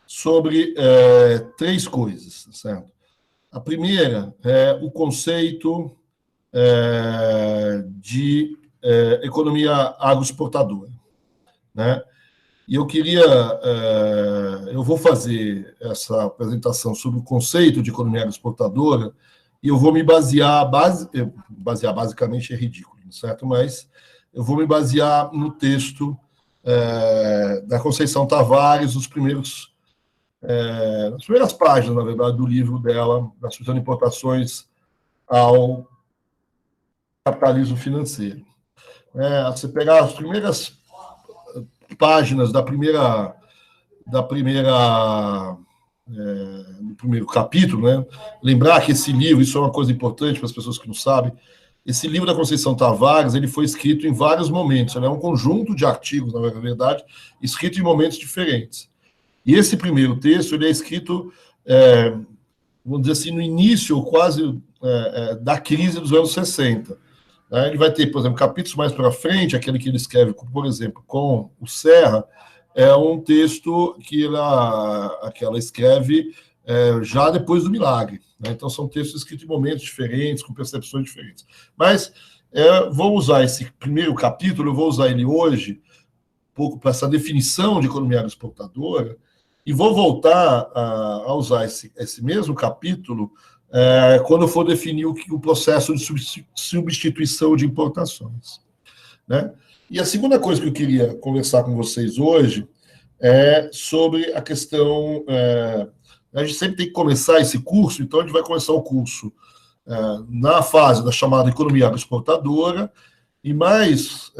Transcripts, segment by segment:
sobre três coisas, certo? A primeira é o conceito de economia agroexportadora, né? E eu vou fazer essa apresentação sobre o conceito de economia agroexportadora e eu vou me basear basicamente é ridículo, certo? Mas eu vou me basear no texto da Conceição Tavares, nas primeiras páginas, na verdade, do livro dela, da Sucessão de Importações ao Capitalismo Financeiro. Você pegar as primeiras páginas do primeiro capítulo, né? Lembrar que esse livro, isso é uma coisa importante para as pessoas que não sabem, esse livro da Conceição Tavares, ele foi escrito em vários momentos, é um conjunto de artigos, na verdade, escrito em momentos diferentes. E esse primeiro texto, ele é escrito, vamos dizer assim, no início, quase, da crise dos anos 60. Ele vai ter, por exemplo, capítulos mais para frente, aquele que ele escreve, por exemplo, com o Serra, é um texto que ela escreve já depois do milagre. Né? Então, são textos escritos em momentos diferentes, com percepções diferentes. Mas vou usar esse primeiro capítulo, eu vou usar ele hoje, um pouco para essa definição de economia agroexportadora, e vou voltar a usar esse mesmo capítulo quando eu for definir o processo de substituição de importações. Né? E a segunda coisa que eu queria conversar com vocês hoje é sobre a questão... a gente sempre tem que começar esse curso, então a gente vai começar o curso na fase da chamada economia agroexportadora e mais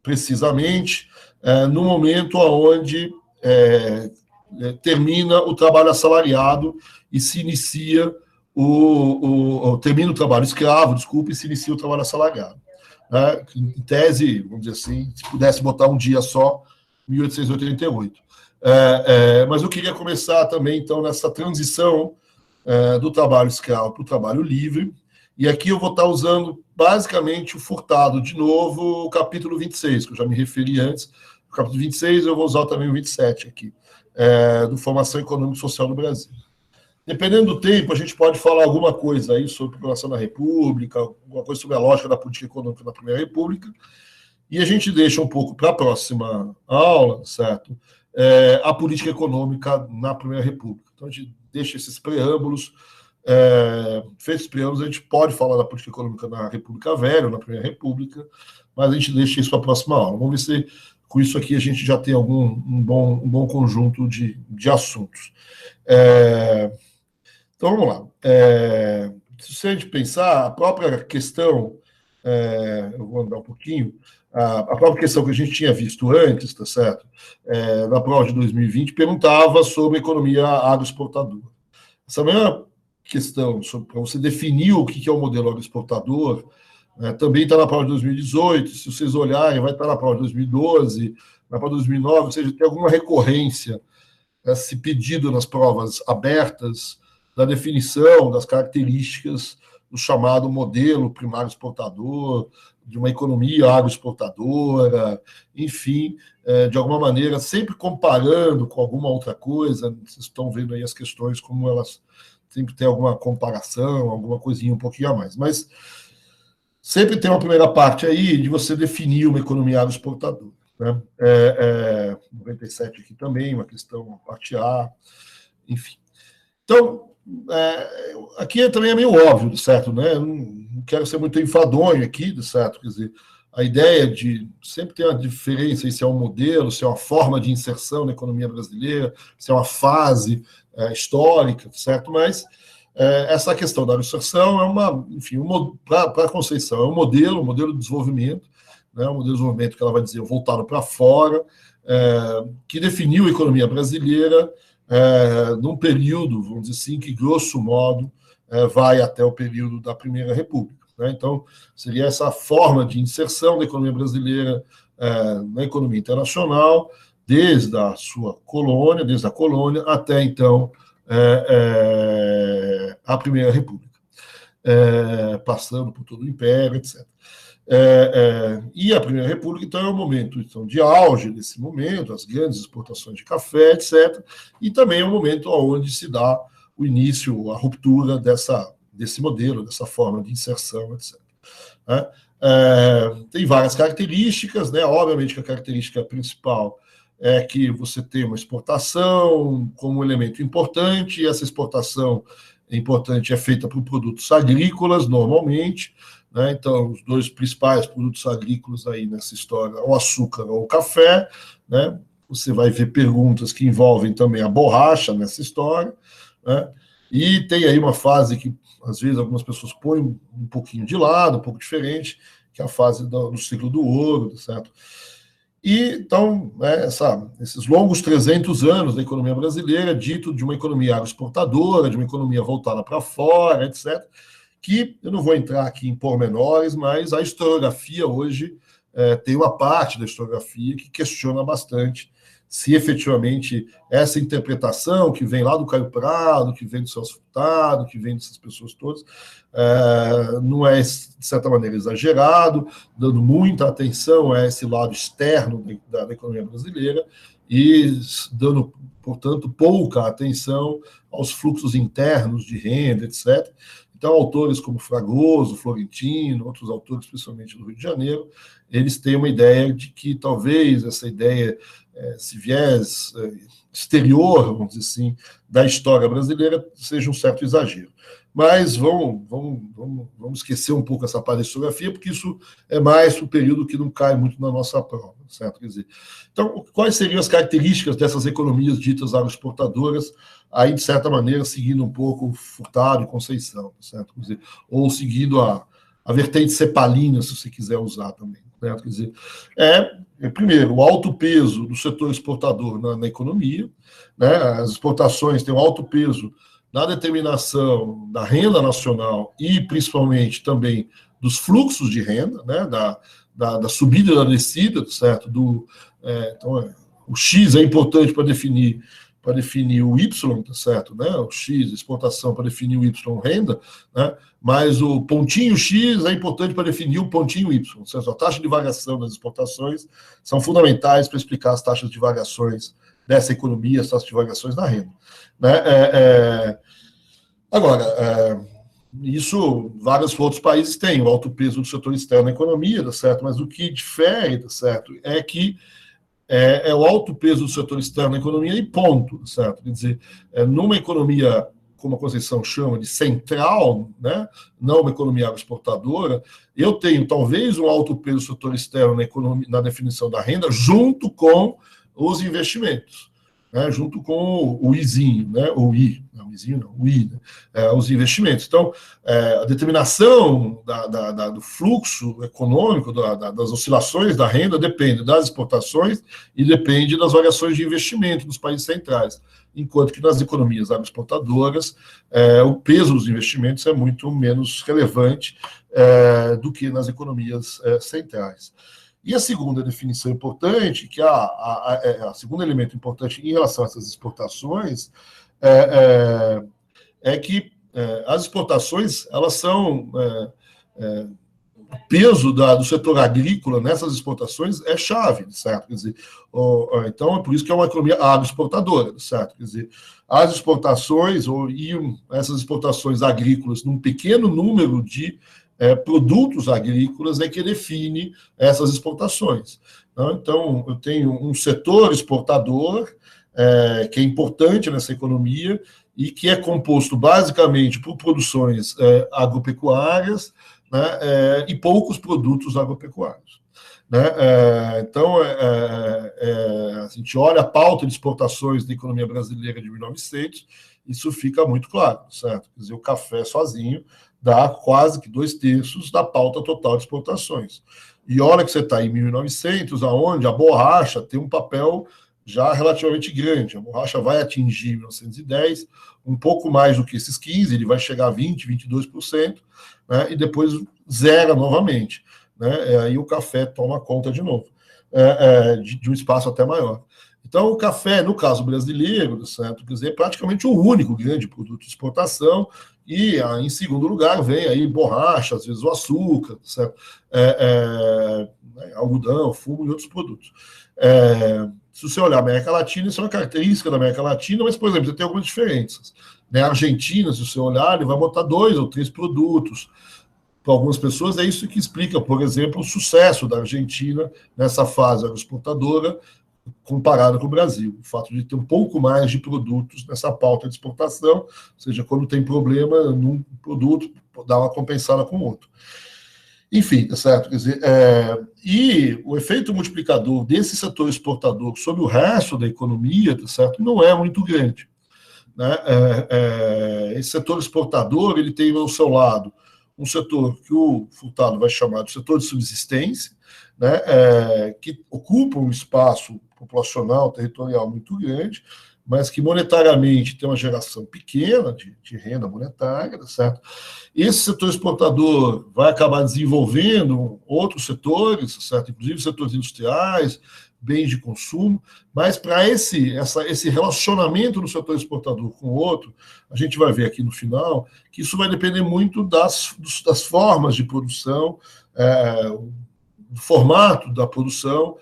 precisamente no momento onde termina o trabalho assalariado e se inicia termina o trabalho escravo, desculpe, e se inicia o trabalho assalariado. Né? Em tese, vamos dizer assim, se pudesse botar um dia só, 1888. Mas eu queria começar também, então, nessa transição do trabalho escravo para o trabalho livre, e aqui eu vou estar usando, basicamente, o Furtado, de novo, o capítulo 26, que eu já me referi antes. O capítulo 26, eu vou usar também o 27 aqui, do Formação Econômica e Social do Brasil. Dependendo do tempo, a gente pode falar alguma coisa aí sobre a proclamação da República, alguma coisa sobre a lógica da política econômica da Primeira República, e a gente deixa um pouco para a próxima aula, certo? A política econômica na Primeira República. Então, a gente deixa esses preâmbulos. Feitos os preâmbulos, a gente pode falar da política econômica na República Velha, na Primeira República, mas a gente deixa isso para a próxima aula. Vamos ver se com isso aqui a gente já tem um bom conjunto de assuntos. Então, vamos lá. Se a gente pensar, a própria questão, eu vou andar um pouquinho, a própria questão que a gente tinha visto antes, tá certo? Na prova de 2020, perguntava sobre economia agroexportadora. Essa mesma questão, para você definir o que é o modelo agroexportador, também está na prova de 2018, se vocês olharem, vai estar na prova de 2012, na prova de 2009, ou seja, tem alguma recorrência, esse pedido nas provas abertas, da definição das características do chamado modelo primário exportador, de uma economia agroexportadora, enfim, de alguma maneira, sempre comparando com alguma outra coisa. Vocês estão vendo aí as questões, como elas sempre têm alguma comparação, alguma coisinha um pouquinho a mais. Mas sempre tem uma primeira parte aí de você definir uma economia agroexportadora. Né? 97 aqui também, uma questão, parte A, enfim. Então, aqui também é meio óbvio, certo? Né? Eu não quero ser muito enfadonho aqui, certo? Quer dizer, a ideia de sempre ter uma diferença se é um modelo, se é uma forma de inserção na economia brasileira, se é uma fase histórica, certo? Mas essa questão da inserção é enfim, para a Conceição, é um modelo de desenvolvimento, né? Um modelo de desenvolvimento que ela vai dizer voltado para fora, que definiu a economia brasileira num período, vamos dizer assim, que grosso modo vai até o período da Primeira República. Né? Então, seria essa forma de inserção da economia brasileira na economia internacional, desde a colônia, até então a Primeira República. passando por todo o Império, etc. E a Primeira República, então, é um momento então, de auge desse momento, as grandes exportações de café, etc. E também é um momento onde se dá o início, a ruptura desse modelo, dessa forma de inserção, etc. Tem várias características, né? Obviamente que a característica principal é que você tem uma exportação como elemento importante, e essa exportação importante é feita por produtos agrícolas, normalmente, né? Então, os dois principais produtos agrícolas aí nessa história, o açúcar ou o café, né? Você vai ver perguntas que envolvem também a borracha nessa história, né? E tem aí uma fase que, às vezes, algumas pessoas põem um pouquinho de lado, um pouco diferente, que é a fase do ciclo do ouro, certo? E, então, né, esses longos 300 anos da economia brasileira, dito de uma economia agroexportadora, de uma economia voltada para fora, etc., que eu não vou entrar aqui em pormenores, mas a historiografia hoje tem uma parte da historiografia que questiona bastante se efetivamente essa interpretação que vem lá do Caio Prado, que vem do Celso Furtado, que vem dessas pessoas todas, não é, de certa maneira, exagerado, dando muita atenção a esse lado externo da economia brasileira e dando, portanto, pouca atenção aos fluxos internos de renda, etc. Então, autores como Fragoso, Florentino, outros autores, principalmente do Rio de Janeiro, eles têm uma ideia de que talvez essa ideia, esse viés exterior, vamos dizer assim, da história brasileira seja um certo exagero. Mas vamos esquecer um pouco essa parte da historiografia, porque isso é mais para o período que não cai muito na nossa prova, certo? Quer dizer, então, quais seriam as características dessas economias ditas agroexportadoras, aí, de certa maneira, seguindo um pouco Furtado e Conceição, certo? Quer dizer, ou seguindo a vertente cepalina, se você quiser usar também, certo? Quer dizer, primeiro, o alto peso do setor exportador na economia, né? As exportações têm um alto peso na determinação da renda nacional e, principalmente, também dos fluxos de renda, né? Da subida e da descida, certo? Então, o X é importante para definir o Y, tá certo? Né? O X, exportação, para definir o Y, renda, né? Mas o pontinho X é importante para definir o pontinho Y, certo? A taxa de variação das exportações são fundamentais para explicar as taxas de variações dessa economia, as taxas de variações da renda. Né? Agora, isso vários outros países têm, o alto peso do setor externo na economia, tá certo? Mas o que difere, tá certo, é que é o alto peso do setor externo na economia e ponto, certo? Quer dizer, numa economia, como a Conceição chama, de central, né? Não uma economia agroexportadora, eu tenho talvez um alto peso do setor externo na economia, na definição da renda, junto com os investimentos, né? Junto com o Izinho, né? O I, não, o Izinho não, o I, né? Os investimentos. Então, a determinação do fluxo econômico, das oscilações da renda, depende das exportações e depende das variações de investimento dos países centrais. Enquanto que nas economias agroexportadoras, o peso dos investimentos é muito menos relevante do que nas economias centrais. E a segunda definição importante, que a segundo elemento importante em relação a essas exportações, é que as exportações, elas são... o peso do setor agrícola nessas exportações é chave, certo? Quer dizer, então, é por isso que é uma economia agroexportadora, certo? Quer dizer, as exportações, essas exportações agrícolas num pequeno número de produtos agrícolas é que define essas exportações. Então, eu tenho um setor exportador que é importante nessa economia e que é composto basicamente por produções agropecuárias, né, e poucos produtos agropecuários. Né? Então, a gente olha a pauta de exportações da economia brasileira de 1900, isso fica muito claro, certo? Quer dizer, o café sozinho dá quase que 2/3 da pauta total de exportações. E olha que você está em 1900, aonde a borracha tem um papel já relativamente grande. A borracha vai atingir 1910, um pouco mais do que esses 15%, ele vai chegar a 20%, 22%, né, e depois zera novamente. Né, aí o café toma conta de novo, de um espaço até maior. Então, o café, no caso brasileiro, certo? Quer dizer, é praticamente o único grande produto de exportação, E, em segundo lugar, vem aí borracha, às vezes o açúcar, certo? Algodão, fumo e outros produtos. Se você olhar a América Latina, isso é uma característica da América Latina, mas, por exemplo, você tem algumas diferenças. A Argentina, se você olhar, ele vai botar 2 ou 3 produtos. Para algumas pessoas, é isso que explica, por exemplo, o sucesso da Argentina nessa fase agroexportadora, comparado com o Brasil. O fato de ter um pouco mais de produtos nessa pauta de exportação, ou seja, quando tem problema num produto, dá uma compensada com o outro. Enfim, tá certo? Quer dizer, e o efeito multiplicador desse setor exportador sobre o resto da economia, tá certo? Não é muito grande. Né? Esse setor exportador, ele tem ao seu lado um setor que o Furtado vai chamar de setor de subsistência, né? Que ocupa um espaço populacional, territorial muito grande, mas que monetariamente tem uma geração pequena de renda monetária, tá certo? Esse setor exportador vai acabar desenvolvendo outros setores, certo? Inclusive setores industriais, bens de consumo, mas para esse relacionamento do setor exportador com o outro, a gente vai ver aqui no final que isso vai depender muito das formas de produção, do formato da produção,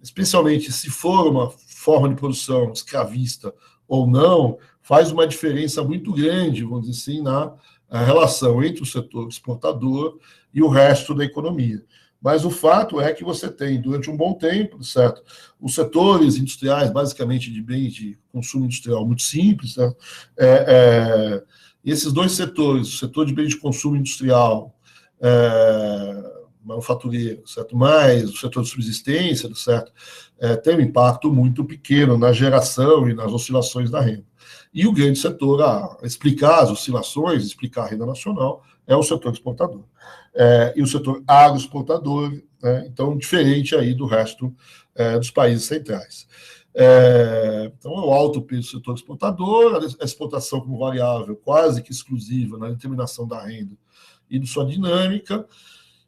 especialmente se for uma forma de produção escravista ou não, faz uma diferença muito grande, vamos dizer assim, na relação entre o setor exportador e o resto da economia. Mas o fato é que você tem, durante um bom tempo, certo? Os setores industriais, basicamente de bens de consumo industrial muito simples, certo? Esses 2 setores, o setor de bens de consumo industrial, manufatureiro, certo? Mais o setor de subsistência, certo? Tem um impacto muito pequeno na geração e nas oscilações da renda. E o grande setor a explicar as oscilações, explicar a renda nacional, é o setor exportador. E o setor agroexportador, né? Então, diferente aí do resto dos países centrais. Então, o alto peso do setor exportador, a exportação como variável quase que exclusiva na determinação da renda e de sua dinâmica.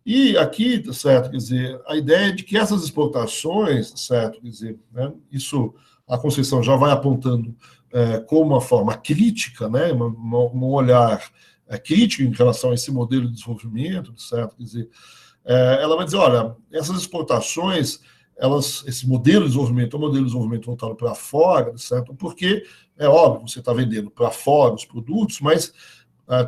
E aqui, tá certo, quer dizer, a ideia é de que essas exportações, tá certo, quer dizer, né, isso a Conceição já vai apontando como uma forma crítica, né, um olhar crítico em relação a esse modelo de desenvolvimento, tá certo, quer dizer, ela vai dizer, olha, essas exportações, esse modelo de desenvolvimento é um modelo de desenvolvimento voltado para fora, tá certo, porque, é óbvio, você está vendendo para fora os produtos, mas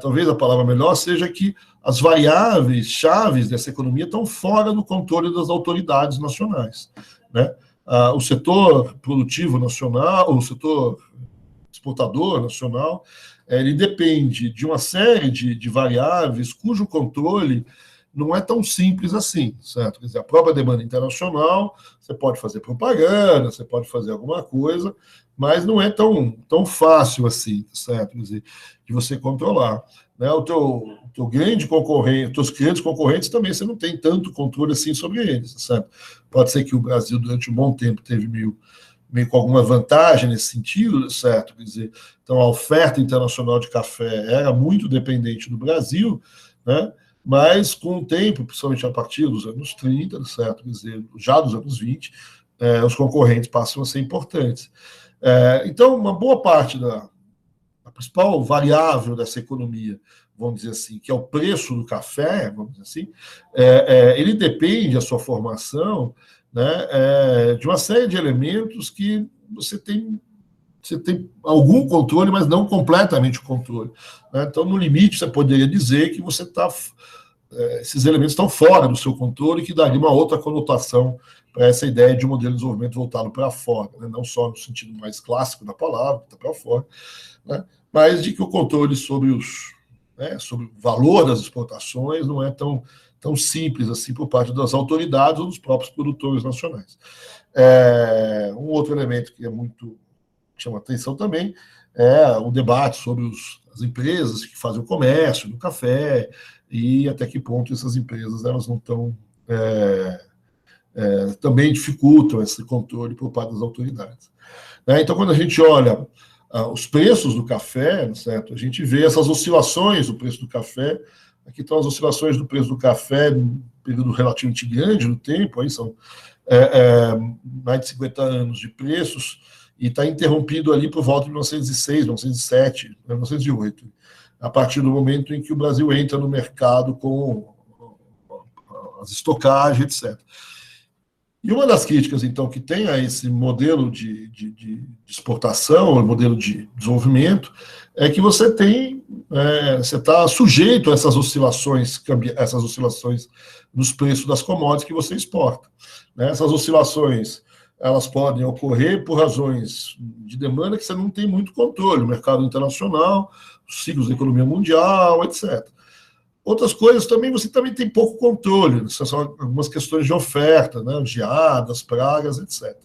talvez a palavra melhor seja que as variáveis chaves dessa economia estão fora do controle das autoridades nacionais, né? O setor produtivo nacional, o setor exportador nacional, ele depende de uma série de variáveis cujo controle não é tão simples assim, certo? Quer dizer, a própria demanda internacional, você pode fazer propaganda, você pode fazer alguma coisa, mas não é tão fácil assim, certo? Quer dizer, de você controlar. Né? O teu grande concorrente, os teus grandes concorrentes também, você não tem tanto controle assim sobre eles, certo? Pode ser que o Brasil, durante um bom tempo, teve meio com alguma vantagem nesse sentido, certo? Quer dizer, então a oferta internacional de café era muito dependente do Brasil, né? Mas com o tempo, principalmente a partir dos anos 30, certo? Quer dizer, já dos anos 20, os concorrentes passam a ser importantes. Então, uma boa parte a principal variável dessa economia, vamos dizer assim, que é o preço do café, vamos dizer assim, ele depende, a sua formação, né, de uma série de elementos que você tem algum controle, mas não completamente o controle. Né? Então, no limite, você poderia dizer que esses elementos estão fora do seu controle, que daria uma outra conotação para essa ideia de um modelo de desenvolvimento voltado para fora, né? Não só no sentido mais clássico da palavra, que está para fora, né? Mas de que o controle sobre sobre o valor das exportações não é tão simples assim por parte das autoridades ou dos próprios produtores nacionais. Um outro elemento que chama atenção também é o debate sobre as empresas que fazem o comércio no café e até que ponto essas empresas elas não estão também dificultam esse controle por parte das autoridades. Então, quando a gente olha os preços do café, certo? A gente vê essas oscilações do preço do café. Aqui estão as oscilações do preço do café num período relativamente grande no tempo, aí são mais de 50 anos de preços, e está interrompido ali por volta de 1906, 1907, 1908. a partir do momento em que o Brasil entra no mercado com as estocagens, etc. E uma das críticas, então, que tem a esse modelo de exportação, modelo de desenvolvimento, é que você está sujeito a essas oscilações nos preços das commodities que você exporta. Né? Essas oscilações, elas podem ocorrer por razões de demanda que você não tem muito controle, o mercado internacional, os ciclos da economia mundial, etc. Outras coisas também você também tem pouco controle, são algumas questões de oferta, né? Geadas, pragas, etc.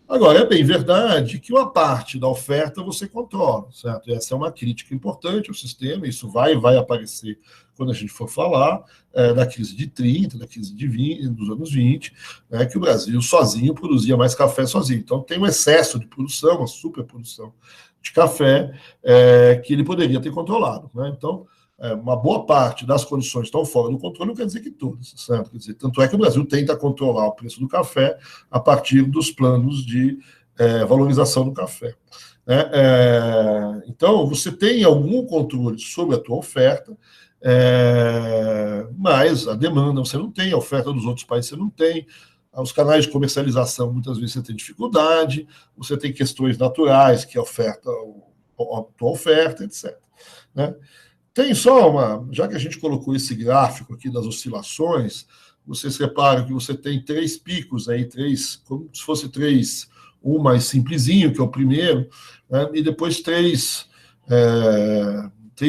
Agora, é bem verdade que uma parte da oferta você controla, certo? Essa é uma crítica importante ao sistema, isso vai aparecer quando a gente for falar da crise de 30, da crise de 20, dos anos 20, né, que o Brasil sozinho produzia mais café sozinho. Então, tem um excesso de produção, uma superprodução de café que ele poderia ter controlado. Né? Então, uma boa parte das condições estão fora do controle, não quer dizer que todas, certo? Quer dizer, tanto é que o Brasil tenta controlar o preço do café a partir dos planos de valorização do café. Então, você tem algum controle sobre a tua oferta, mas a demanda você não tem, a oferta dos outros países você não tem, os canais de comercialização muitas vezes você tem dificuldade, você tem questões naturais que afetam a tua oferta, etc. Né? Tem só já que a gente colocou esse gráfico aqui das oscilações, vocês reparam que você tem 3 picos aí, como se fosse 3, um mais simplesinho, que é o primeiro, né, e depois 3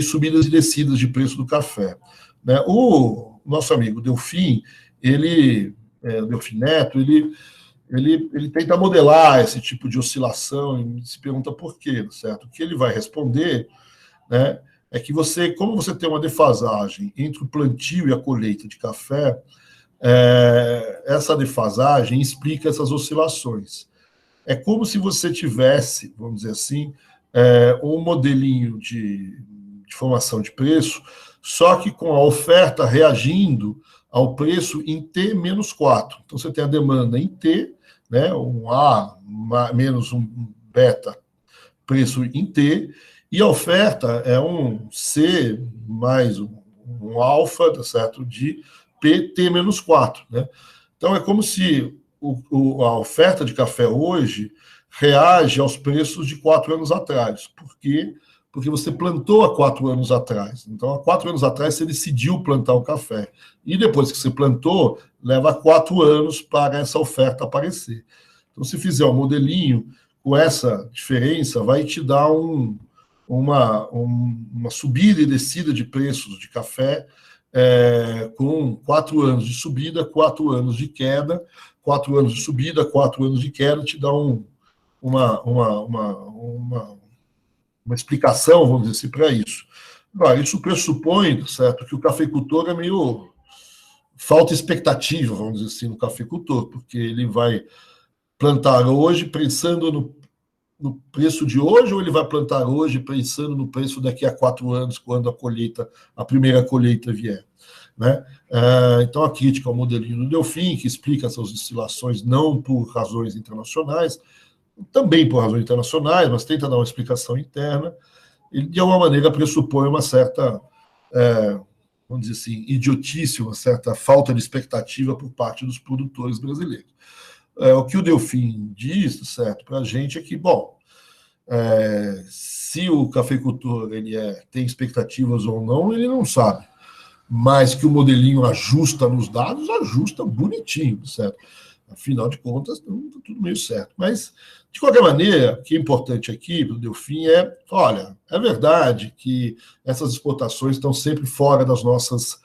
subidas e descidas de preço do café. Né? O nosso amigo Delfim, Delfim Neto, ele tenta modelar esse tipo de oscilação e se pergunta por quê, certo? O que ele vai responder, né, é que como você tem uma defasagem entre o plantio e a colheita de café, essa defasagem explica essas oscilações. É como se você tivesse, vamos dizer assim, um modelinho de formação de preço, só que com a oferta reagindo ao preço em T menos 4. Então, você tem a demanda em T, né, um A menos um beta, preço em T, e a oferta é um C mais um alfa, tá certo? De PT menos 4. Né? Então, é como se a oferta de café hoje reage aos preços de 4 anos atrás. Por quê? Porque você plantou há 4 anos atrás. Então, há 4 anos atrás, você decidiu plantar o café. E depois que você plantou, leva 4 anos para essa oferta aparecer. Então, se fizer um modelinho com essa diferença, vai te dar uma subida e descida de preços de café com 4 anos de subida, 4 anos de queda, 4 anos de subida, 4 anos de queda, te dá uma explicação, vamos dizer assim, para isso. Agora, isso pressupõe, certo, que o cafeicultor é meio falta expectativa, vamos dizer assim, no cafeicultor, porque ele vai plantar hoje pensando no preço de hoje, ou ele vai plantar hoje pensando no preço daqui a 4 anos, quando a primeira colheita vier. Né? Então, a crítica ao modelinho do Delfim, que explica essas oscilações não por razões internacionais, também por razões internacionais, mas tenta dar uma explicação interna, e de alguma maneira pressupõe uma certa, vamos dizer assim, idiotice, uma certa falta de expectativa por parte dos produtores brasileiros. O que o Delfim diz, certo, para a gente é que, bom, se o cafeicultor tem expectativas ou não, ele não sabe. Mas que o modelinho ajusta nos dados, ajusta bonitinho, certo? Afinal de contas, está tudo meio certo. Mas, de qualquer maneira, o que é importante aqui para o Delfim olha, é verdade que essas exportações estão sempre fora das nossas...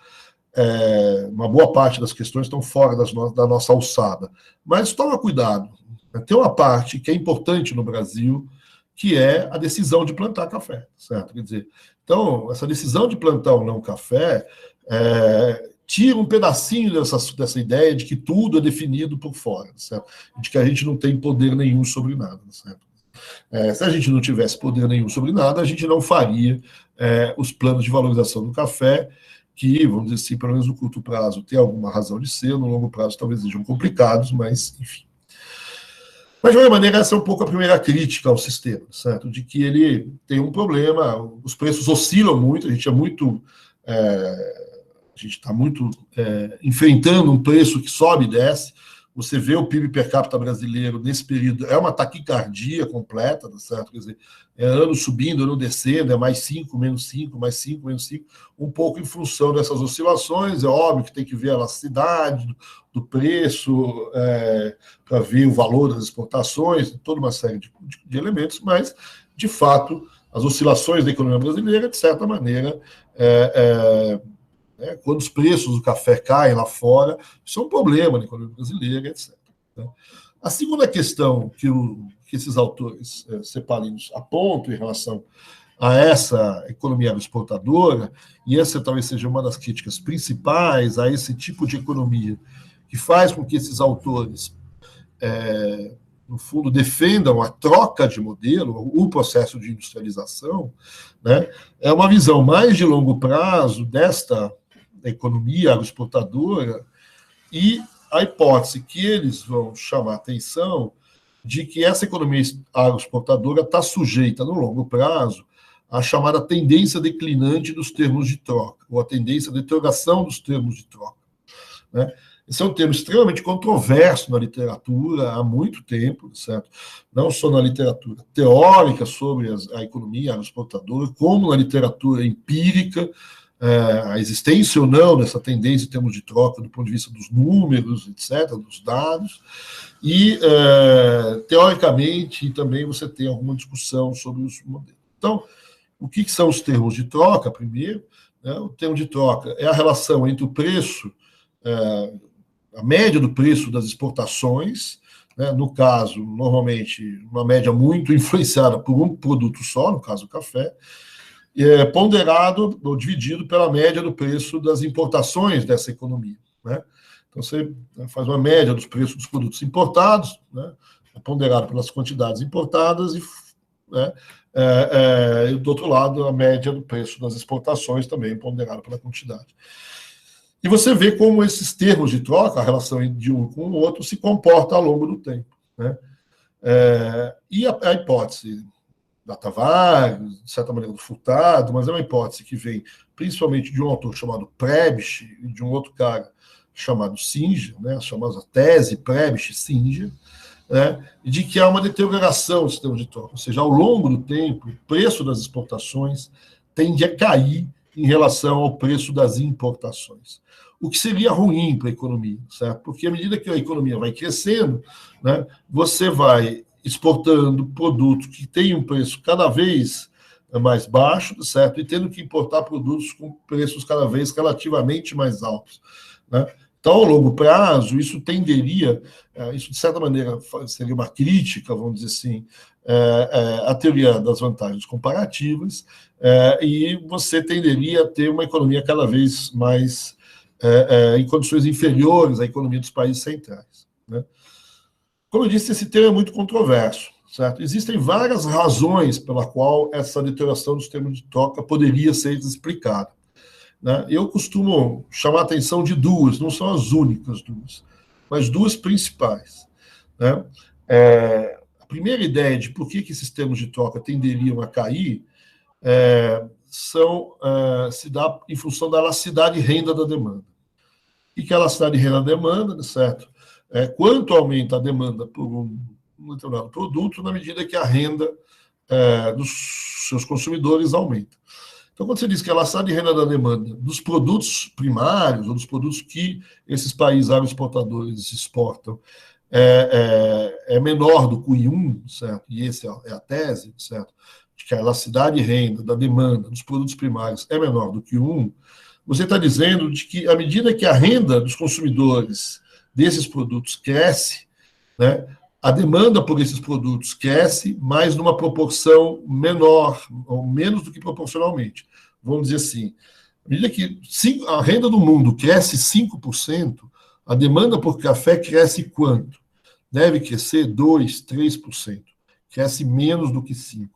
uma boa parte das questões estão fora da nossa alçada. Mas toma cuidado. Tem uma parte que é importante no Brasil, que é a decisão de plantar café, certo? Quer dizer, então, essa decisão de plantar ou não café tira um pedacinho dessa ideia de que tudo é definido por fora, certo? De que a gente não tem poder nenhum sobre nada, certo? Se a gente não tivesse poder nenhum sobre nada, a gente não faria os planos de valorização do café, que, vamos dizer assim, pelo menos no curto prazo, tem alguma razão de ser, no longo prazo talvez sejam complicados, mas, enfim. Mas, de qualquer maneira, essa é um pouco a primeira crítica ao sistema, certo? De que ele tem um problema, os preços oscilam muito, a gente está muito enfrentando um preço que sobe e desce. Você vê o PIB per capita brasileiro nesse período, é uma taquicardia completa, tá certo? Quer dizer, é ano subindo, ano descendo, é mais 5, menos 5, mais 5, menos 5, um pouco em função dessas oscilações. É óbvio que tem que ver a elasticidade do preço, para ver o valor das exportações, toda uma série de elementos, mas, de fato, as oscilações da economia brasileira, de certa maneira, quando os preços do café caem lá fora, isso é um problema na economia brasileira, etc. A segunda questão que esses autores cepalinos apontam em relação a essa economia agroexportadora, e essa talvez seja uma das críticas principais a esse tipo de economia, que faz com que esses autores, no fundo, defendam a troca de modelo, o processo de industrialização, né, é uma visão mais de longo prazo desta economia agroexportadora, e a hipótese que eles vão chamar a atenção de que essa economia agroexportadora está sujeita, no longo prazo, à chamada tendência declinante dos termos de troca, ou a tendência de deterioração dos termos de troca, né? Esse é um termo extremamente controverso na literatura há muito tempo, certo? Não só na literatura teórica sobre a economia agroexportadora, como na literatura empírica, a existência ou não dessa tendência em termos de troca do ponto de vista dos números, etc., dos dados, e, teoricamente, também você tem alguma discussão sobre os modelos. Então, o que são os termos de troca, primeiro? Né? O termo de troca é a relação entre o preço, a média do preço das exportações, né? No caso, normalmente, uma média muito influenciada por um produto só, no caso, o café, ponderado ou dividido pela média do preço das importações dessa economia, né? Então, você faz uma média dos preços dos produtos importados, né, ponderado pelas quantidades importadas, né, e do outro lado, a média do preço das exportações também ponderado pela quantidade. E você vê como esses termos de troca, a relação de um com o outro, se comporta ao longo do tempo, né? E a hipótese da Tavares, de certa maneira do Furtado, mas é uma hipótese que vem principalmente de um autor chamado Prebisch e de um outro cara chamado Singer, né, a chamada tese Prebisch-Singer, né, de que há uma deterioração do sistema de troca, ou seja, ao longo do tempo, o preço das exportações tende a cair em relação ao preço das importações, o que seria ruim para a economia, certo? Porque à medida que a economia vai crescendo, né, você vai exportando produtos que têm um preço cada vez mais baixo, certo? E tendo que importar produtos com preços cada vez relativamente mais altos, né? Então, ao longo prazo, isso tenderia, isso de certa maneira seria uma crítica, vamos dizer assim, à teoria das vantagens comparativas, e você tenderia a ter uma economia cada vez mais em condições inferiores à economia dos países centrais, né? Como eu disse, esse tema é muito controverso, certo? Existem várias razões pela qual essa deterioração dos termos de troca poderia ser explicada, né? Eu costumo chamar a atenção de duas, não são as únicas duas, mas duas principais, né? A primeira ideia de por que esses termos de troca tenderiam a cair se dá em função da elasticidade e renda da demanda. E que a elasticidade de renda da demanda, certo? Quanto aumenta a demanda por um determinado produto, na medida que a renda dos seus consumidores aumenta. Então, quando você diz que a elasticidade de renda da demanda dos produtos primários, ou dos produtos que esses países agroexportadores exportam, é menor do que o I1, certo? E essa é a tese, certo? De que a elasticidade de renda da demanda dos produtos primários é menor do que o I1, você está dizendo de que, à medida que a renda dos consumidores desses produtos cresce, né, a demanda por esses produtos cresce, mas numa proporção menor, ou menos do que proporcionalmente. Vamos dizer assim, à medida que a renda do mundo cresce 5%, a demanda por café cresce quanto? Deve crescer 2%, 3%. Cresce menos do que 5%.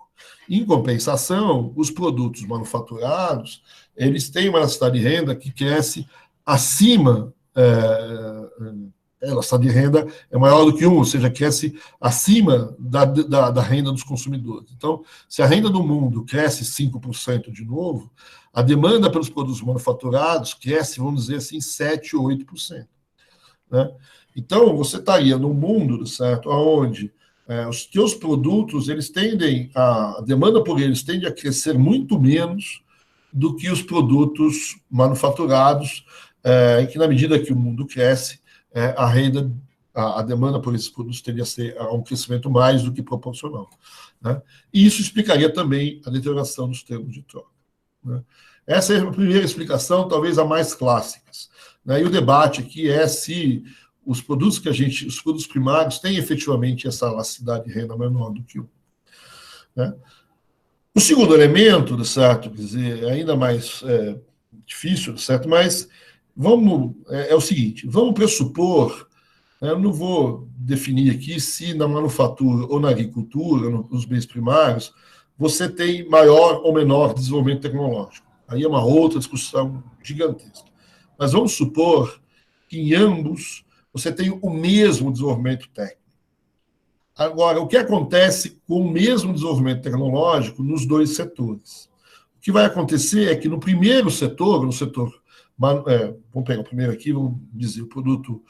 Em compensação, os produtos manufaturados, eles têm uma elasticidade de renda que cresce acima essa de renda é maior do que 1, ou seja, cresce acima da renda dos consumidores. Então, se a renda do mundo cresce 5% de novo, a demanda pelos produtos manufaturados cresce, vamos dizer assim, 7 ou 8%. Né? Então, você estaria num mundo, certo, onde os teus produtos, a demanda por eles tende a crescer muito menos do que os produtos manufaturados, e que na medida que o mundo cresce, a demanda por esses produtos teria a ser um crescimento mais do que proporcional. Né? E isso explicaria também a deterioração dos termos de troca. Né? Essa é a primeira explicação, talvez a mais clássica. Né? E o debate aqui é se os produtos primários têm efetivamente essa elasticidade de renda menor do que o. Né? O segundo elemento, certo, quer dizer, é ainda mais difícil, certo, mas é o seguinte, vamos pressupor, eu não vou definir aqui se na manufatura ou na agricultura, nos bens primários, você tem maior ou menor desenvolvimento tecnológico. Aí é uma outra discussão gigantesca. Mas vamos supor que em ambos você tem o mesmo desenvolvimento técnico. Agora, o que acontece com o mesmo desenvolvimento tecnológico nos dois setores? O que vai acontecer é que no primeiro setor, vamos pegar o primeiro aqui, vamos dizer, o produto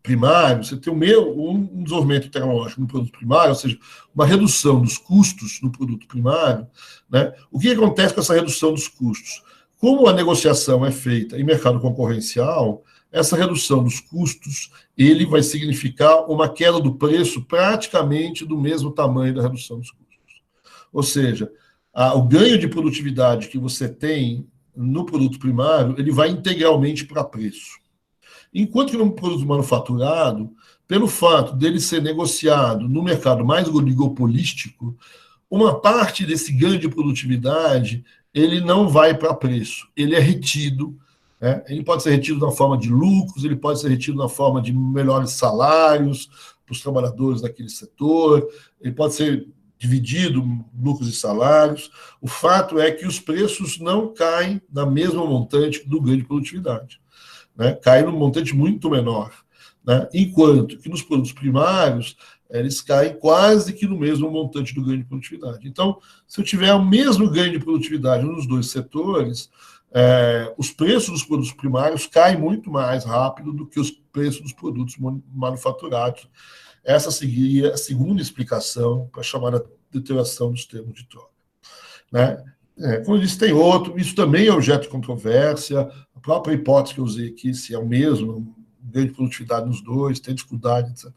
primário, você tem um desenvolvimento tecnológico no produto primário, ou seja, uma redução dos custos no produto primário. Né? O que acontece com essa redução dos custos? Como a negociação é feita em mercado concorrencial, essa redução dos custos ele vai significar uma queda do preço praticamente do mesmo tamanho da redução dos custos. Ou seja, o ganho de produtividade que você tem no produto primário, ele vai integralmente para preço. Enquanto que no produto manufaturado, pelo fato dele ser negociado no mercado mais oligopolístico, uma parte desse ganho de produtividade ele não vai para preço, ele é retido. Ele pode ser retido na forma de lucros, ele pode ser retido na forma de melhores salários para os trabalhadores daquele setor, ele pode ser dividido lucros e salários. O fato é que os preços não caem na mesma montante do ganho de produtividade. Né? Cai num montante muito menor. Né? Enquanto que nos produtos primários, eles caem quase que no mesmo montante do ganho de produtividade. Então, se eu tiver o mesmo ganho de produtividade nos dois setores, os preços dos produtos primários caem muito mais rápido do que os preços dos produtos manufaturados. Essa seria a segunda explicação para chamar a deterioração dos termos de troca. Né? Como eu disse, tem outro, isso também é objeto de controvérsia, a própria hipótese que eu usei aqui, se é o mesmo, ganho de produtividade nos dois, tem dificuldade, etc.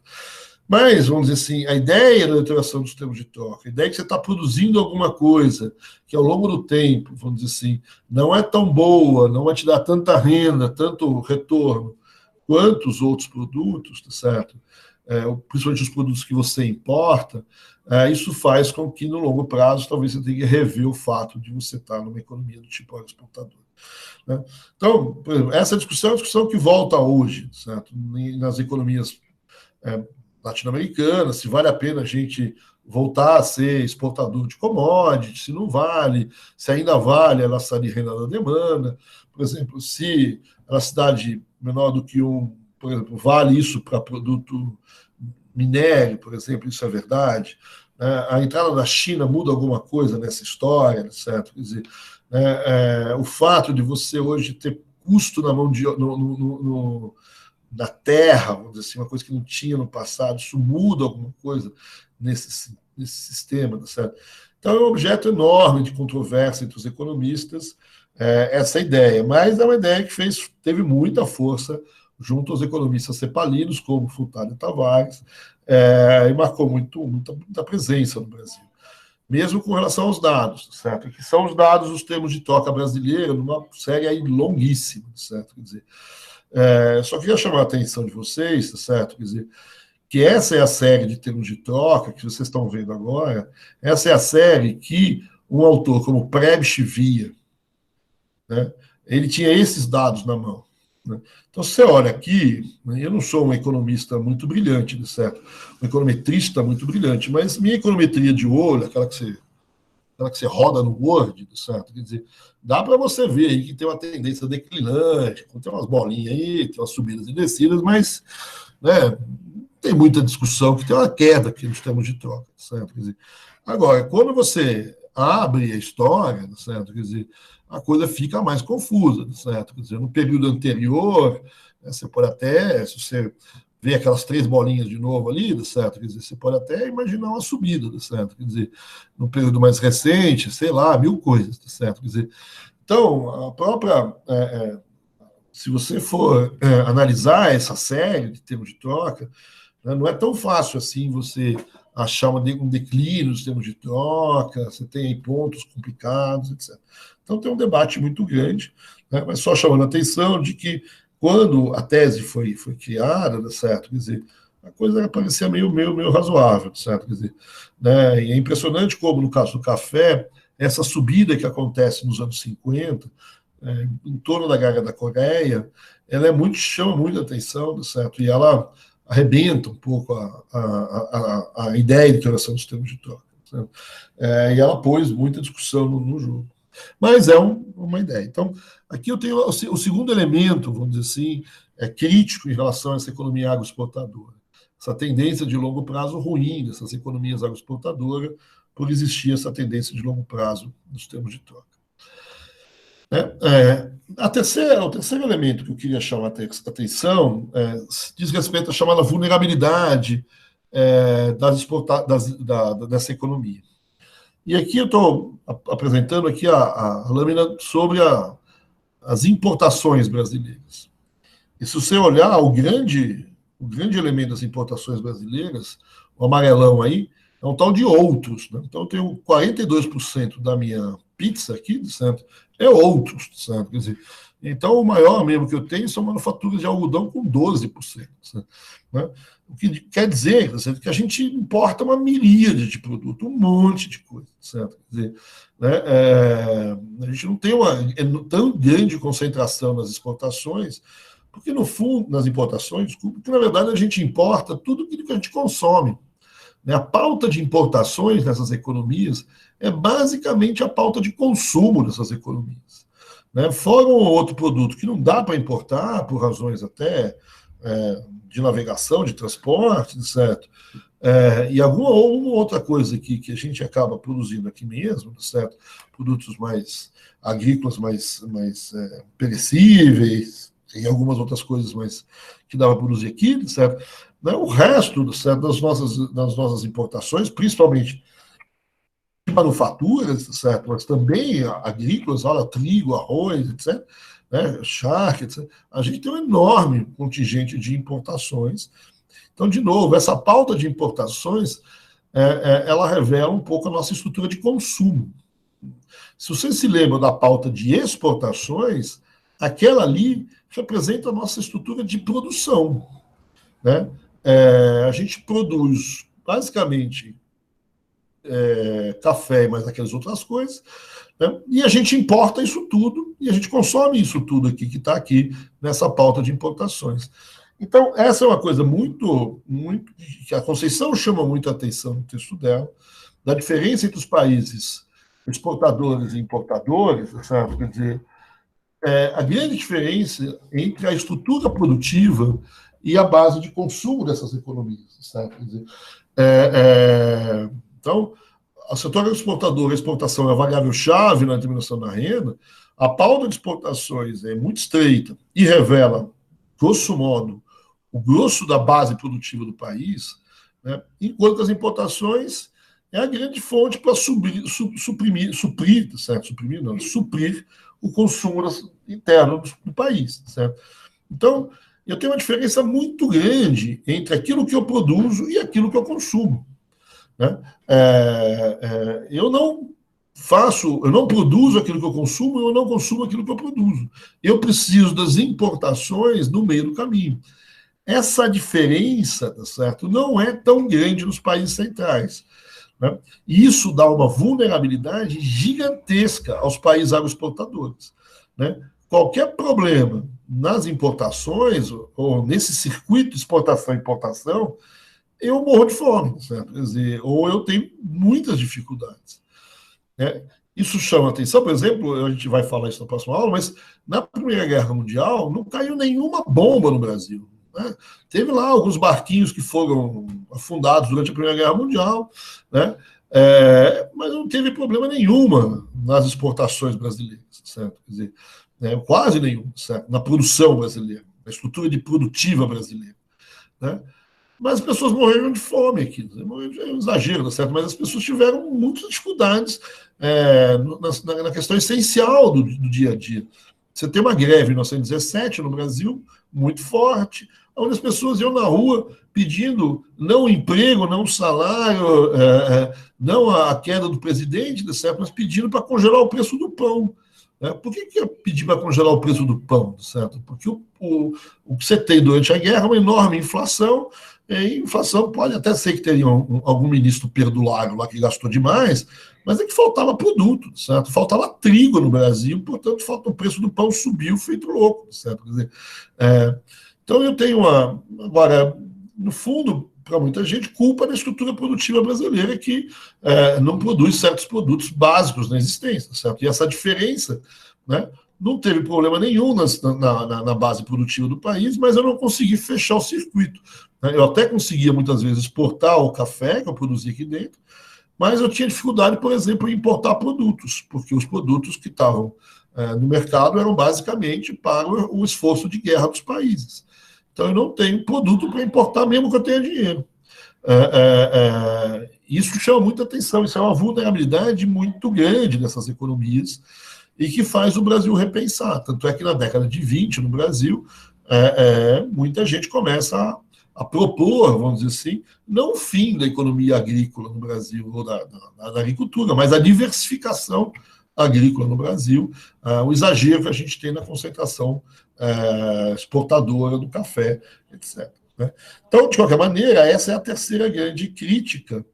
Mas, vamos dizer assim, a ideia da deterioração dos termos de troca, a ideia que você está produzindo alguma coisa que ao longo do tempo, vamos dizer assim, não é tão boa, não vai te dar tanta renda, tanto retorno, quanto os outros produtos, tá certo? Principalmente os produtos que você importa, isso faz com que, no longo prazo, talvez você tenha que rever o fato de você estar numa economia do tipo agroexportador. Né? Então, por exemplo, essa discussão é uma discussão que volta hoje, certo? Nas economias latino-americanas, se vale a pena a gente voltar a ser exportador de commodity, se não vale, se ainda vale a elasticidade de renda da demanda. Por exemplo, se a elasticidade menor do que por exemplo, vale isso para produto minério, por exemplo, isso é verdade. A entrada da China muda alguma coisa nessa história, certo? Quer dizer, o fato de você hoje ter custo na mão de na terra, vamos dizer assim, uma coisa que não tinha no passado, isso muda alguma coisa nesse sistema, tá certo? Então é um objeto enorme de controvérsia entre os economistas, essa ideia, mas é uma ideia que teve muita força junto aos economistas cepalinos, como Furtado e Tavares, e marcou muita presença no Brasil. Mesmo com relação aos dados, certo? Que são os dados dos termos de troca brasileira, numa série aí longuíssima, certo? Quer dizer, só queria chamar a atenção de vocês, certo? Quer dizer, que essa é a série de termos de troca que vocês estão vendo agora, essa é a série que um autor como Prebisch via, né? Ele tinha esses dados na mão. Né? Então, você olha aqui, eu não sou um economista muito brilhante, certo? Um econometrista muito brilhante, mas minha econometria de olho, aquela que você aquela que você roda no Word, certo? Quer dizer, dá para você ver aí que tem uma tendência declinante, tem umas bolinhas aí, tem umas subidas e descidas, mas, né, tem muita discussão que tem uma queda aqui nos termos de troca, certo? Quer dizer, agora, quando você abre a história, certo? Quer dizer, a coisa fica mais confusa, certo? Quer dizer, no período anterior, né, você pode até, se você vê aquelas 3 bolinhas de novo ali, certo? Quer dizer, você pode até imaginar uma subida, certo? Quer dizer, no período mais recente, sei lá, 1000 coisas, certo? Quer dizer, então, a própria se você for analisar essa série de termos de troca, né, não é tão fácil assim você achar um declínio nos termos de troca, você tem aí pontos complicados, etc. Então tem um debate muito grande, né, mas só chamando a atenção de que quando a tese foi criada, certo? Quer dizer, a coisa parecia meio razoável, certo? Quer dizer, né, e é impressionante como, no caso do café, essa subida que acontece nos anos 50, em torno da Guerra da Coreia, ela chama muito atenção, certo? E ela arrebenta um pouco a ideia de criação dos termos de troca. E ela pôs muita discussão no jogo. Mas é uma ideia. Então, aqui eu tenho o segundo elemento, vamos dizer assim, crítico em relação a essa economia agroexportadora. Essa tendência de longo prazo ruim dessas economias agroexportadoras, por existir essa tendência de longo prazo dos termos de troca. O terceiro elemento que eu queria chamar a atenção diz respeito à chamada vulnerabilidade dessa economia. E aqui eu estou apresentando aqui a lâmina sobre as importações brasileiras. E se você olhar o grande elemento das importações brasileiras, o amarelão aí, é um tal de outros. Né? Então, eu tenho 42% da minha pizza aqui, certo? É outros, certo? Quer dizer, então, o maior mesmo que eu tenho são manufaturas de algodão com 12%. Certo? Né? O que quer dizer, certo? Que a gente importa uma miríade de produto, um monte de coisa, certo? Quer dizer, né? A gente não tem uma tão grande concentração nas exportações, porque, no fundo, nas importações, desculpa, porque, na verdade, a gente importa tudo aquilo que a gente consome. A pauta de importações nessas economias é basicamente a pauta de consumo dessas economias. Fora um outro produto que não dá para importar, por razões até de navegação, de transporte, certo? E alguma outra coisa que a gente acaba produzindo aqui mesmo, certo? Produtos mais agrícolas, mais perecíveis, e algumas outras coisas mais que dá para produzir aqui, certo? O resto, certo, das nossas importações, principalmente de manufaturas, certo? Mas também agrícolas, olha, trigo, arroz, etc., charque, etc. A gente tem um enorme contingente de importações. Então, de novo, essa pauta de importações, ela revela um pouco a nossa estrutura de consumo. Se você se lembra da pauta de exportações, aquela ali representa a nossa estrutura de produção. A gente produz, basicamente, café e mais aquelas outras coisas, e a gente importa isso tudo, e a gente consome isso tudo aqui, que está aqui nessa pauta de importações. Então, essa é uma coisa muito, que a Conceição chama muito a atenção no texto dela, da diferença entre os países exportadores e importadores, sabe? Quer dizer, a grande diferença entre a estrutura produtiva e a base de consumo dessas economias, sabe? Quer dizer, então, a setor exportador, a exportação é a variável-chave na determinação da renda, a pauta de exportações é muito estreita e revela, grosso modo, o grosso da base produtiva do país, enquanto as importações é a grande fonte para suprir o consumo interno do país. Certo? Então, eu tenho uma diferença muito grande entre aquilo que eu produzo e aquilo que eu consumo. Eu não produzo aquilo que eu consumo, eu não consumo aquilo que eu produzo. Eu preciso das importações no meio do caminho. Essa diferença, certo, não é tão grande nos países centrais. E isso dá uma vulnerabilidade gigantesca aos países agroexportadores. Qualquer problema nas importações, ou nesse circuito de exportação e importação, eu morro de fome, certo? Quer dizer, ou eu tenho muitas dificuldades. né? Isso chama atenção, por exemplo, a gente vai falar isso na próxima aula, mas na Primeira Guerra Mundial não caiu nenhuma bomba no Brasil, né? Teve lá alguns barquinhos que foram afundados durante a Primeira Guerra Mundial, né? Mas não teve problema nenhuma nas exportações brasileiras, certo? Quer dizer, quase nenhum, certo? Na produção brasileira, na estrutura de produtiva brasileira, né? Mas as pessoas morreram de fome aqui. É um exagero, certo? Mas as pessoas tiveram muitas dificuldades na questão essencial do dia a dia. Você tem uma greve em 1917 no Brasil, muito forte, onde as pessoas iam na rua pedindo não emprego, não salário, não a queda do presidente, certo? Mas pedindo para congelar o preço do pão. Por que ia pedir para congelar o preço do pão, certo? Porque o que você tem durante a guerra é uma enorme inflação. E inflação pode até ser que teria algum ministro perdulário lá que gastou demais, mas é que faltava produto, certo? Faltava trigo no Brasil, portanto, o preço do pão subiu feito louco, certo? Quer dizer, então eu tenho agora, no fundo, para muita gente, culpa da estrutura produtiva brasileira que não produz certos produtos básicos na existência, certo? E essa diferença, né, não teve problema nenhum na base produtiva do país, mas eu não consegui fechar o circuito. Eu até conseguia, muitas vezes, exportar o café que eu produzia aqui dentro, mas eu tinha dificuldade, por exemplo, em importar produtos, porque os produtos que estavam no mercado eram basicamente para o esforço de guerra dos países. Então, eu não tenho produto para importar, mesmo que eu tenha dinheiro. Isso chama muita atenção, isso é uma vulnerabilidade muito grande dessas economias e que faz o Brasil repensar. Tanto é que na década de 20, no Brasil, muita gente começa a propor, vamos dizer assim, não o fim da economia agrícola no Brasil, ou da agricultura, mas a diversificação agrícola no Brasil, o exagero que a gente tem na concentração exportadora do café, etc. Né? Então, de qualquer maneira, essa é a terceira grande crítica,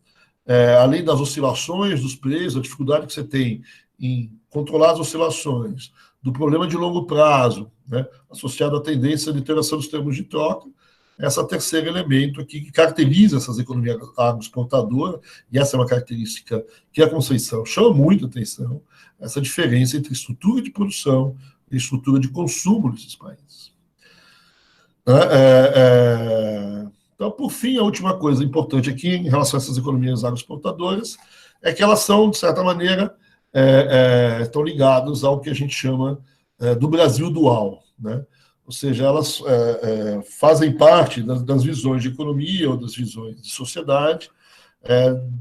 além das oscilações dos preços, a dificuldade que você tem em controlar as oscilações, do problema de longo prazo, né, associado à tendência de alteração dos termos de troca, essa terceiro elemento aqui que caracteriza essas economias agroexportadoras, e essa é uma característica que a Conceição chama muito atenção, essa diferença entre estrutura de produção e estrutura de consumo desses países. Então, por fim, a última coisa importante aqui em relação a essas economias agroexportadoras é que elas são, de certa maneira, estão ligadas ao que a gente chama do Brasil dual, né? Ou seja, elas fazem parte das visões de economia ou das visões de sociedade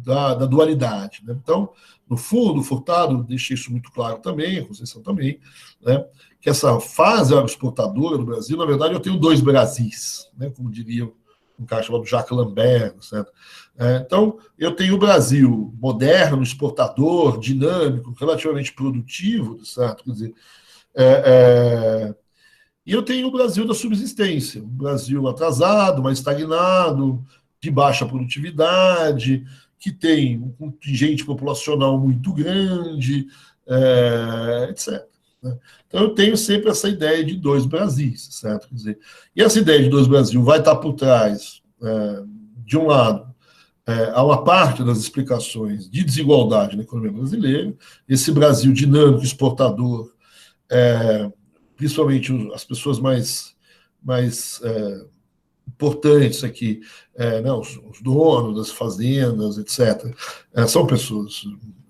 da dualidade, né? Então, no fundo, o Furtado deixa isso muito claro também, a Conceição também, né? Que essa fase agroexportadora do Brasil, na verdade, eu tenho dois Brasis, né? Como diria um cara chamado Jacques Lambert, certo? Então, eu tenho o Brasil moderno, exportador, dinâmico, relativamente produtivo, certo? Quer dizer, e eu tenho o Brasil da subsistência, um Brasil atrasado, mais estagnado, de baixa produtividade, que tem um contingente populacional muito grande, etc. Então, eu tenho sempre essa ideia de dois Brasis, certo? Quer dizer, e essa ideia de dois Brasil vai estar por trás, de um lado, há uma parte das explicações de desigualdade na economia brasileira, esse Brasil dinâmico, exportador, principalmente as pessoas mais importantes aqui, né, os donos das fazendas, etc., são pessoas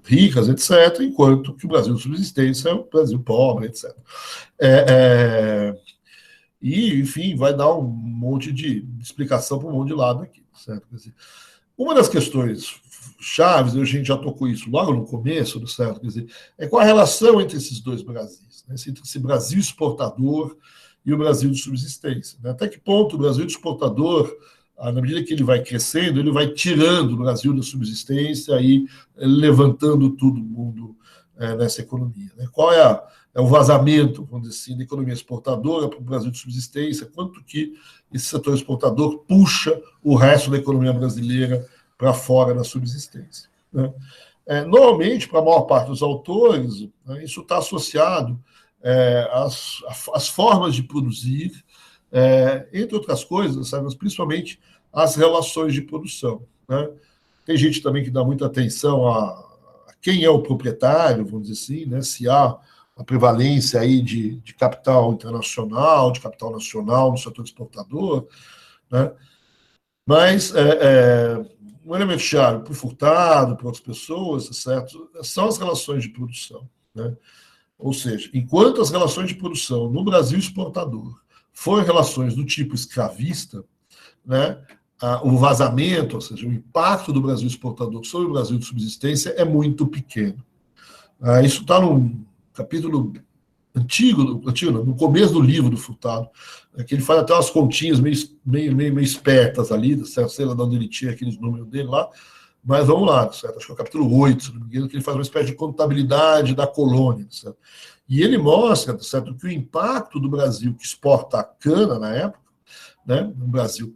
ricas, etc., enquanto que o Brasil de subsistência é o Brasil pobre, etc. E, enfim, vai dar um monte de explicação para um monte de lado aqui, certo? Quer dizer, uma das questões chaves, a gente já tocou isso logo no começo, certo? Quer dizer, qual a relação entre esses dois Brasis, né? Entre esse Brasil exportador e o Brasil de subsistência, né? Até que ponto o Brasil de exportador, na medida que ele vai crescendo, ele vai tirando o Brasil da subsistência e levantando todo mundo nessa economia, né? Qual é o vazamento, vamos dizer assim, da economia exportadora para o Brasil de subsistência, quanto que esse setor exportador puxa o resto da economia brasileira para fora da subsistência, né? Normalmente, para a maior parte dos autores, né, isso está associado às formas de produzir, entre outras coisas, sabe, mas principalmente às relações de produção, né? Tem gente também que dá muita atenção à quem é o proprietário, vamos dizer assim, né, se há a prevalência aí de capital internacional, de capital nacional no setor exportador, né? Mas um elemento chave para o Furtado, para outras pessoas, certo? São as relações de produção, né? Ou seja, enquanto as relações de produção no Brasil exportador forem relações do tipo escravista, né, o vazamento, ou seja, o impacto do Brasil exportador sobre o Brasil de subsistência é muito pequeno. Isso está num capítulo antigo, no começo do livro do Furtado, que ele faz até umas continhas meio espertas ali, certo? Sei lá de onde ele tira aqueles números dele lá, mas vamos lá, certo? Acho que é o capítulo 8, se não me engano, que ele faz uma espécie de contabilidade da colônia, certo? E ele mostra, certo, que o impacto do Brasil que exporta a cana na época, né, no Brasil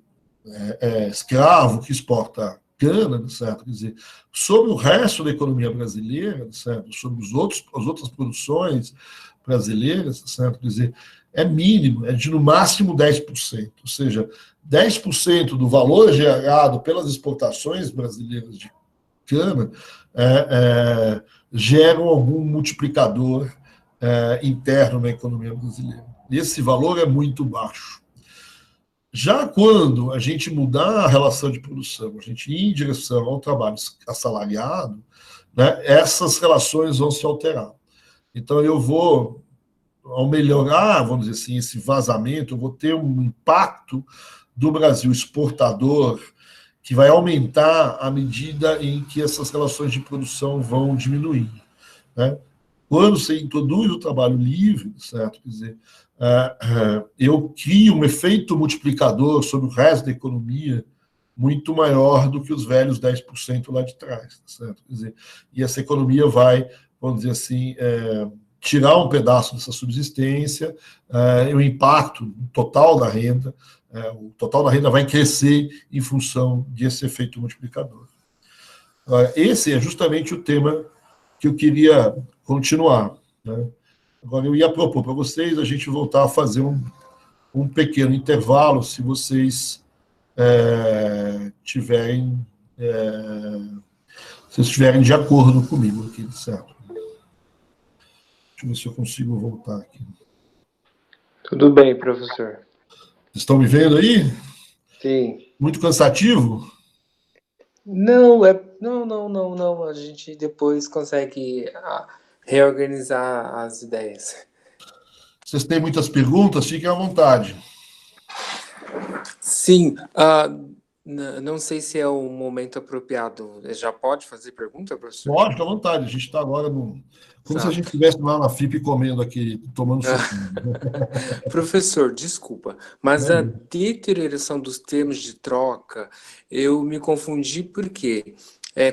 escravo que exporta cana, certo? Quer dizer, sobre o resto da economia brasileira, certo? Sobre as outras produções brasileiras, certo? Quer dizer, é mínimo, é de no máximo 10%, ou seja, 10% do valor gerado pelas exportações brasileiras de cana geram algum multiplicador interno na economia brasileira. Esse valor é muito baixo. Já quando a gente mudar a relação de produção, a gente ir em direção ao trabalho assalariado, né, essas relações vão se alterar. Então, eu vou, ao melhorar, vamos dizer assim, esse vazamento, eu vou ter um impacto do Brasil exportador que vai aumentar à medida em que essas relações de produção vão diminuir, né? Quando você introduz o trabalho livre, certo? Quer dizer, eu crio um efeito multiplicador sobre o resto da economia muito maior do que os velhos 10% lá de trás, certo? Quer dizer, e essa economia vai, vamos dizer assim, tirar um pedaço dessa subsistência, o impacto total da renda, o total da renda vai crescer em função desse efeito multiplicador. Esse é justamente o tema que eu queria continuar, né? Agora, eu ia propor para vocês a gente voltar a fazer um pequeno intervalo, se vocês tiverem se estiverem de acordo comigo aqui, certo? Deixa eu ver se eu consigo voltar aqui. Tudo bem, professor. Estão me vendo aí? Sim. Muito cansativo? Não, não. A gente depois consegue reorganizar as ideias. Vocês têm muitas perguntas? Fiquem à vontade. Sim, não sei se é o momento apropriado. Já pode fazer pergunta, professor? Pode, fica à vontade. A gente está agora como se a Tá. gente estivesse lá na FIP comendo aqui, tomando suquinho. Professor, desculpa, mas a deterioração dos termos de troca, eu me confundi porque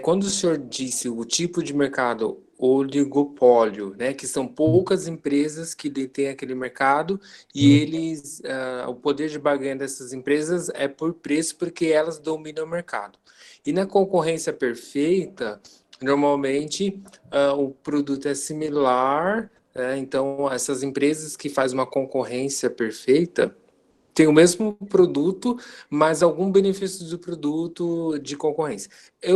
quando o senhor disse o tipo de mercado oligopólio, né, que são poucas empresas que detêm aquele mercado e eles, o poder de barganha dessas empresas é por preço porque elas dominam o mercado. E na concorrência perfeita, normalmente o produto é similar. Então, essas empresas que fazem uma concorrência perfeita têm o mesmo produto, mas algum benefício do produto de concorrência.